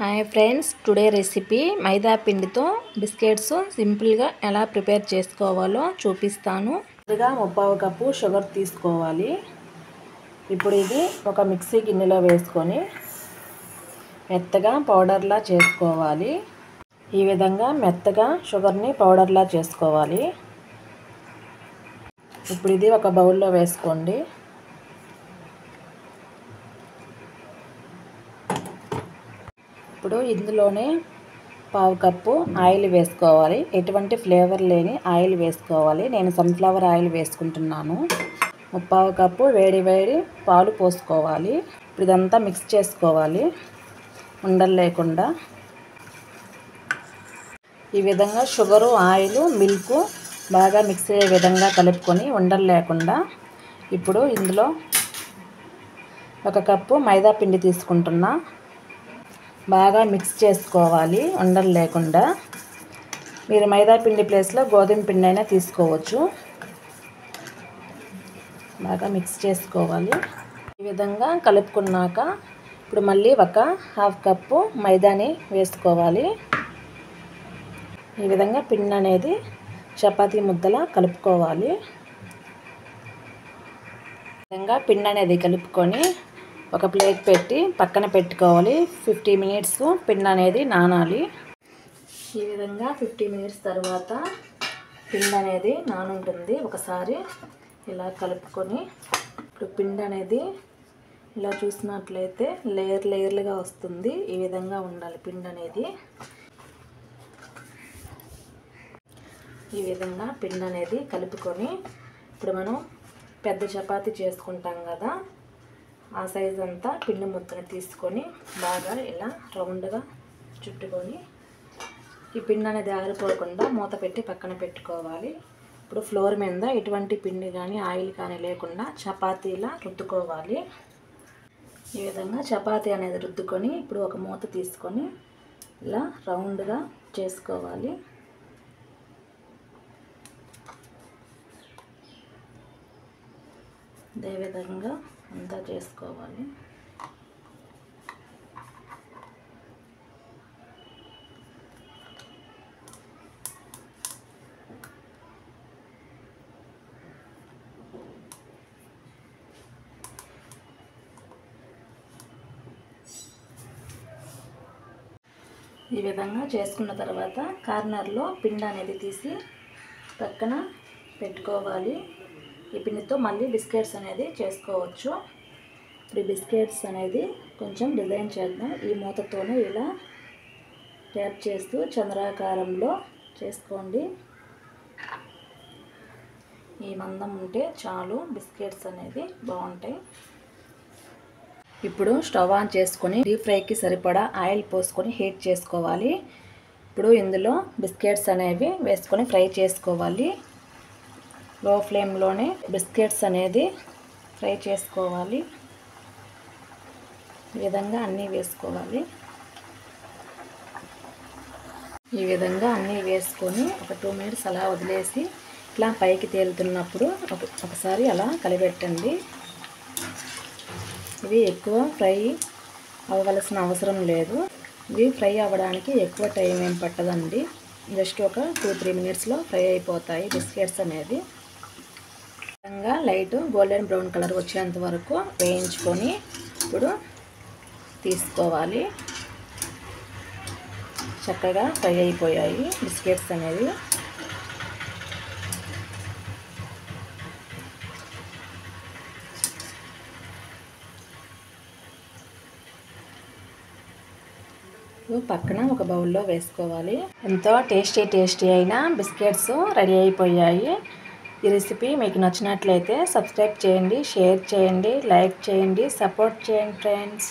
Hi friends, today recipe మైదా పిండితో biscuits సింపుల్గా ఎలా ప్రిపేర్ చేసుకోవాలో చూపిస్తాను. ముందుగా 1/2 కప్పు షుగర్ తీసుకోవాలి. ఇప్పుడు ఇది ఒక మిక్సీ గిన్నెలో వేసుకొని మెత్తగా పౌడర్లా చేసుకోవాలి. ఈ విధంగా మెత్తగా షుగర్ని పౌడర్లా చేసుకోవాలి. ఇప్పుడు ఇది ఒక బౌల్లో వేసుకోండి. ఇప్పుడు ఇందులోనే 1/2 కప్పు ఆయిల్ వేసుకోవాలి. ఎటువంటి ఫ్లేవర్ లేని ఆయిల్ వేసుకోవాలి. నేను సన్ఫ్లవర్ ఆయిల్ వేసుకుంటున్నాను. 1/2 కప్పు వేడి పాలు పోసుకోవాలి. ఇప్పుడు ఇదంతా మిక్స్ చేసుకోవాలి ఉండలు లేకుండా. ఈ విధంగా షుగరు, ఆయిల్, మిల్క్ బాగా మిక్స్ అయ్యే విధంగా కలుపుకొని ఉండలు లేకుండా ఇప్పుడు ఇందులో 1 కప్పు మైదా పిండి తీసుకుంటున్నా. బాగా మిక్స్ చేసుకోవాలి ఉండలు లేకుండా. మీరు మైదా పిండి ప్లేస్లో గోధుమ పిండి అయినా తీసుకోవచ్చు. బాగా మిక్స్ చేసుకోవాలి. ఈ విధంగా కలుపుకున్నాక ఇప్పుడు మళ్ళీ 1/2 కప్పు మైదాని వేసుకోవాలి. ఈ విధంగా పిండి అనేది చపాతీ ముద్దలా కలుపుకోవాలి. ఈ విధంగా పిండి అనేది కలుపుకొని ఒక ప్లేట్ పెట్టి పక్కన పెట్టుకోవాలి. 50 మినిట్స్ పిండి అనేది నానాలి. ఈ విధంగా 50 మినిట్స్ తర్వాత పిండి అనేది నానుంటుంది. ఒకసారి ఇలా కలుపుకొని ఇప్పుడు పిండి అనేది ఇలా చూసినట్లయితే లేయర్లుగా వస్తుంది. ఈ విధంగా ఉండాలి పిండి అనేది. ఈ విధంగా పిండి అనేది కలుపుకొని ఇప్పుడు మనం పెద్ద చపాతీ చేసుకుంటాం కదా, ఆ సైజ్ అంతా పిండి ముద్దను తీసుకొని బాగా ఇలా రౌండ్గా చుట్టుకొని ఈ పిండి అనేది ఆరిపోకుండా మూత పెట్టి పక్కన పెట్టుకోవాలి. ఇప్పుడు ఫ్లోర్ మీద ఎటువంటి పిండి కానీ ఆయిల్ కానీ లేకుండా చపాతీలా రుద్దుకోవాలి. ఈ విధంగా చపాతీ అనేది రుద్దుకొని ఇప్పుడు ఒక మూత తీసుకొని ఇలా రౌండ్గా చేసుకోవాలి. ఇదే విధంగా అంతా చేసుకోవాలి. ఈ విధంగా చేసుకున్న తర్వాత కార్నర్లో పిండి అనేది తీసి పక్కన పెట్టుకోవాలి. ఈ పిండితో మళ్ళీ బిస్కెట్స్ అనేది చేసుకోవచ్చు. ఇప్పుడు బిస్కెట్స్ అనేది కొంచెం డిజైన్ చేద్దాం. ఈ మూతతోనే ఇలా ట్యాప్ చేస్తూ చంద్రాకారంలో చేసుకోండి. ఈ మందం ఉంటే చాలు, బిస్కెట్స్ అనేది బాగుంటాయి. ఇప్పుడు స్టవ్ ఆన్ చేసుకొని డీప్ ఫ్రైకి సరిపడా ఆయిల్ పోసుకొని హీట్ చేసుకోవాలి. ఇప్పుడు ఇందులో బిస్కెట్స్ అనేవి వేసుకొని ఫ్రై చేసుకోవాలి. లో ఫ్లేమ్లోనే బిస్కెట్స్ అనేది ఫ్రై చేసుకోవాలి. ఈ విధంగా అన్నీ వేసుకోవాలి. ఈ విధంగా అన్నీ వేసుకొని ఒక 2 మినిట్స్ అలా వదిలేసి ఇట్లా పైకి తేలుతున్నప్పుడు ఒకసారి అలా కలిపెట్టండి. ఇవి ఎక్కువ ఫ్రై అవ్వవలసిన అవసరం లేదు. ఇవి ఫ్రై అవ్వడానికి ఎక్కువ టైం ఏం పట్టదండి. జస్ట్ ఒక 2-3 మినిట్స్లో ఫ్రై అయిపోతాయి బిస్కెట్స్ అనేది. విధంగా లైట్ గోల్డెన్ బ్రౌన్ కలర్ వచ్చేంత వరకు వేయించుకొని ఇప్పుడు తీసుకోవాలి. చక్కగా ఫ్రై అయిపోయాయి బిస్కెట్స్ అనేవి. పక్కన ఒక బౌల్లో వేసుకోవాలి. ఎంతో టేస్టీ అయిన బిస్కెట్స్ రెడీ అయిపోయాయి. ఈ రెసిపీ మీకు నచ్చినట్లయితే సబ్స్క్రైబ్ చేయండి, షేర్ చేయండి, లైక్ చేయండి, సపోర్ట్ చేయండి ఫ్రెండ్స్.